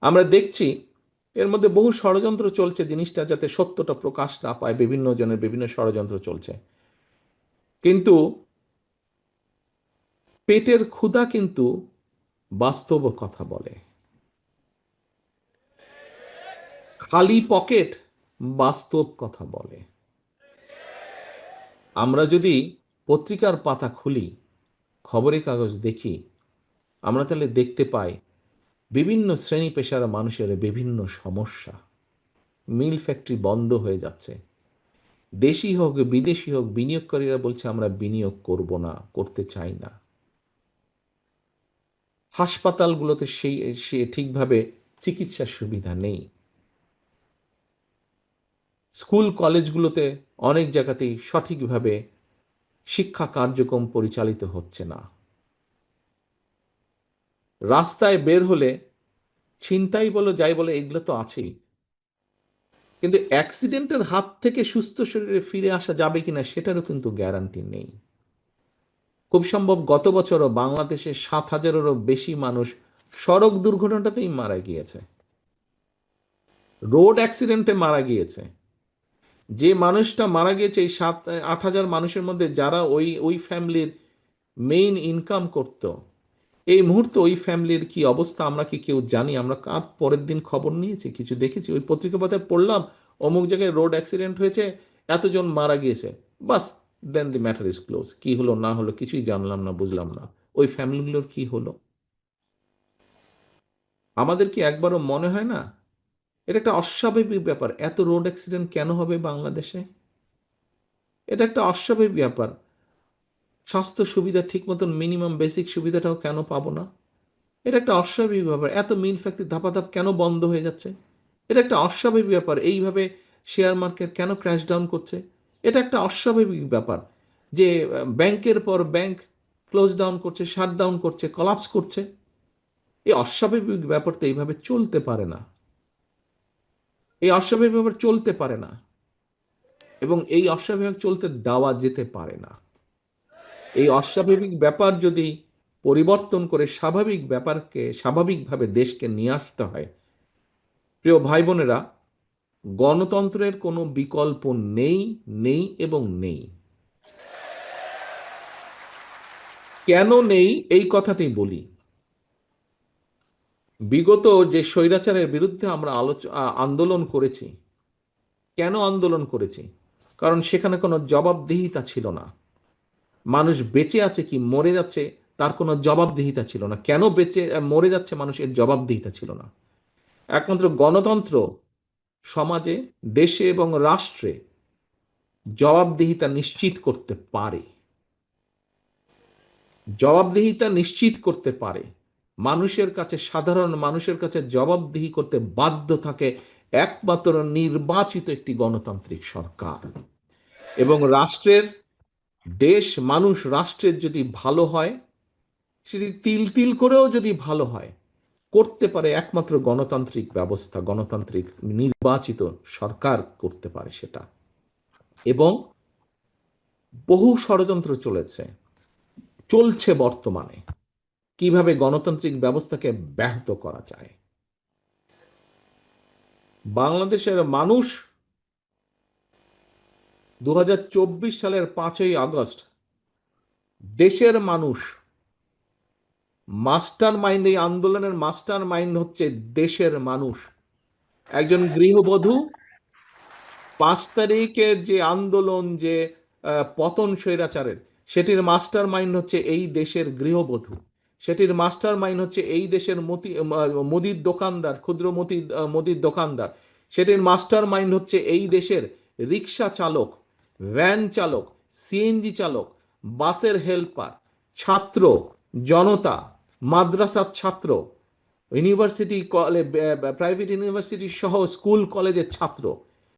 আমরা দেখছি এর মধ্যে বহু ষড়যন্ত্র চলছে, জিনিসটা যাতে সত্যটা প্রকাশ না পায়, বিভিন্ন জনের বিভিন্ন ষড়যন্ত্র চলছে। কিন্তু পেটের ক্ষুধা কিন্তু বাস্তব কথা বলে, খালি পকেট বাস্তব কথা বলে। আমরা যদি পত্রিকার পাতা খুলি, খবরের কাগজ দেখি, আমরা তাহলে দেখতে পাই বিভিন্ন শ্রেণী পেশার মানুষের বিভিন্ন সমস্যা। মিল ফ্যাক্টরি বন্ধ হয়ে যাচ্ছে, দেশি হোক বিদেশি হোক বিনিয়োগকারীরা বলছে আমরা বিনিয়োগ করব না, করতে চাই না। হাসপাতালগুলোতে সে ঠিকভাবে চিকিৎসার সুবিধা নেই। স্কুল কলেজগুলোতে অনেক জায়গাতেই সঠিকভাবে শিক্ষা কার্যক্রম পরিচালিত হচ্ছে না। রাস্তায় বের হলে ছিনতাই বলো যাই বলো এগুলো তো আছেই, কিন্তু অ্যাক্সিডেন্টের হাত থেকে সুস্থ শরীরে ফিরে আসা যাবে কিনা সেটারও কিন্তু গ্যারান্টি নেই। খুব সম্ভব গত বছরও বাংলাদেশে 7,000-এরও বেশি মানুষ সড়ক দুর্ঘটনাতেই মারা গিয়েছে, রোড অ্যাক্সিডেন্টে মারা গিয়েছে। যে মানুষটা মারা গিয়েছে এই 7-8 হাজার মানুষের মধ্যে যারা ওই ওই ফ্যামিলির মেইন ইনকাম করত, এই মুহূর্তে ওই ফ্যামিলির কি অবস্থা আমরা কি কেউ জানি? আমরা কার পরের দিন খবর নিয়েছি, কিছু দেখেছি? ওই পত্রিকা পাতায় পড়লাম অমুক জায়গায় রোড অ্যাক্সিডেন্ট হয়েছে, এতজন মারা গিয়েছে, বাস, দেন দি ম্যাটার ইজ ক্লোজ। কি হলো না হলো কিছুই জানলাম না, বুঝলাম না। ওই ফ্যামিলিগুলোর কি হলো? আমাদের কি একবারও মনে হয় না এটা একটা অস্বাভাবিক ব্যাপার? এত রোড অ্যাক্সিডেন্ট কেন হবে বাংলাদেশে? এটা একটা অস্বাভাবিক ব্যাপার। স্বাস্থ্য সুবিধা ঠিক মতন মিনিমাম বেসিক সুবিধাটাও কেন পাবো না? এটা একটা অস্বাভাবিক ব্যাপার। এত মিল ফ্যাক্টরি ধাপাধাপ কেন বন্ধ হয়ে যাচ্ছে? এটা একটা অস্বাভাবিক ব্যাপার। এইভাবে শেয়ার মার্কেট কেন ক্র্যাশ ডাউন করছে? এটা একটা অস্বাভাবিক ব্যাপার যে ব্যাংকের পর ব্যাংক ক্লোজ ডাউন করছে, শাট ডাউন করছে, কলাপস করছে। এই অস্বাভাবিক ব্যাপারটা এইভাবে চলতে পারে না। এই অস্বাভাবিক ব্যাপার চলতে পারে না, এবং এই অস্বাভাবিক চলতে দেওয়া যেতে পারে না। এই অস্বাভাবিক ব্যাপার যদি পরিবর্তন করে স্বাভাবিক ব্যাপারকে, স্বাভাবিকভাবে দেশকে নিয়ে আসতে হয়, প্রিয় ভাই বোনেরা, গণতন্ত্রের কোনো বিকল্প নেই, নেই এবং নেই। কেন নেই এই কথাটি বলি। বিগত যে স্বৈরাচারের বিরুদ্ধে আমরা আন্দোলন করেছি, কেন আন্দোলন করেছি? কারণ সেখানে কোনো জবাবদিহিতা ছিল না। মানুষ বেঁচে আছে কি মরে যাচ্ছে তার কোনো জবাবদিহিতা ছিল না। কেন বেঁচে মরে যাচ্ছে মানুষ, এর জবাবদিহিতা ছিল না। একমাত্র গণতন্ত্র সমাজে, দেশে এবং রাষ্ট্রে জবাবদিহিতা নিশ্চিত করতে পারে। জবাবদিহিতা নিশ্চিত করতে পারে। মানুষের কাছে, সাধারণ মানুষের কাছে জবাবদিহি করতে বাধ্য থাকে একমাত্র নির্বাচিত একটি গণতান্ত্রিক সরকার। এবং রাষ্ট্রের, দেশ, মানুষ, রাষ্ট্রের যদি ভালো হয়, সেটি তিল তিল করেও যদি ভালো হয়, করতে পারে একমাত্র গণতান্ত্রিক ব্যবস্থা, গণতান্ত্রিক নির্বাচিত সরকার করতে পারে সেটা। এবং বহু ষড়যন্ত্র চলছে বর্তমানে, কিভাবে গণতান্ত্রিক ব্যবস্থাকে ব্যাহত করা যায়। বাংলাদেশের মানুষ 2024 সালের 5ই আগস্ট, দেশের মানুষ, মাস্টার মাইন্ড, এই আন্দোলনের মাস্টার মাইন্ড হচ্ছে দেশের মানুষ। একজন গৃহবধূ 5 তারিখের যে আন্দোলন, যে পতন স্বৈরাচারের, সেটির মাস্টার মাইন্ড হচ্ছে এই দেশের গৃহবধূ। সেটির মাস্টার মাইন্ড হচ্ছে এই দেশের মুদির দোকানদার, ক্ষুদ্র মুদির দোকানদার। সেটির মাস্টার মাইন্ড হচ্ছে এই দেশের রিক্সা চালক, ভ্যান চালক, সিএনজি চালক, বাসের হেল্পার, ছাত্র, জনতা, মাদ্রাসার ছাত্র, ইউনিভার্সিটি, প্রাইভেট ইউনিভার্সিটি সহ স্কুল কলেজের ছাত্র।